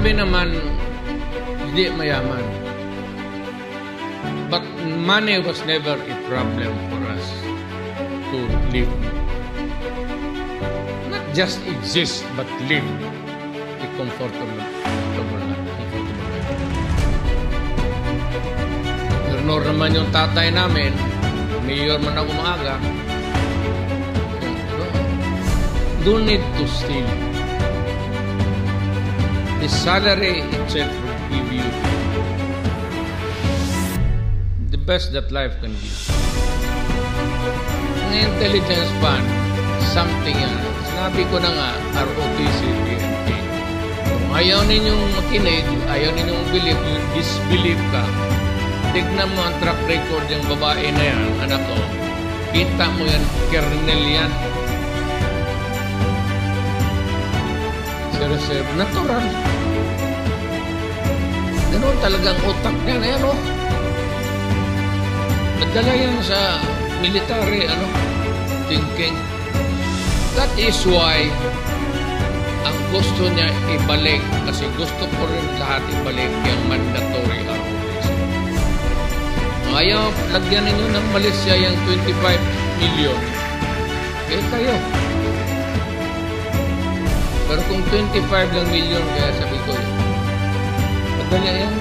kami naman hindi mayaman. But money was never a problem for us to live. Not just exist, but live a comfortable life. Nor naman yung tatay namin, mayor man ako maaga, don't need to steal. The salary itself will give you the best that life can give. Ang intelligence fund, something yan. Sinabi ko na nga, ROTC, PNP. Kung ayaw ninyong makinig, ayaw ninyong believe, you disbelieve ka, tignan mo ang track record yung babae na yan, anak ko. Kita mo yan, kernel yan. Reserve, natural. Ganoon talagang utak niya na yan, oh. Nadala yan sa military, thinking. That is why ang gusto niya ibalik, kasi gusto ko rin lahat ibalik yung mandatory ROTC. Ayaw, lagyan ninyo ng Malaysia yung 25 million. Eh kayo. Pero kung 25 lang million, kaya sabi ko, madali yan,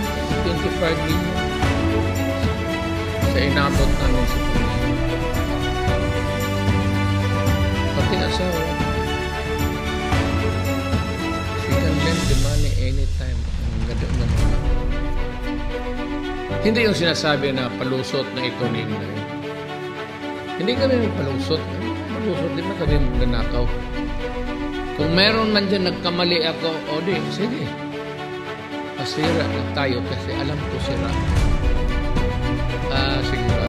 25 million. Sa inabot namin sa pamilya. Pati asawa. She can lend the money anytime. Ang ganda naman. Hindi yung sinasabi na palusot na ito ni Inday. Hindi kami palusot. Palusot, di ba kami magnanakaw? Kung meron man dyan nagkamali ako, o di, sige. Pasira na tayo kasi alam ko sira.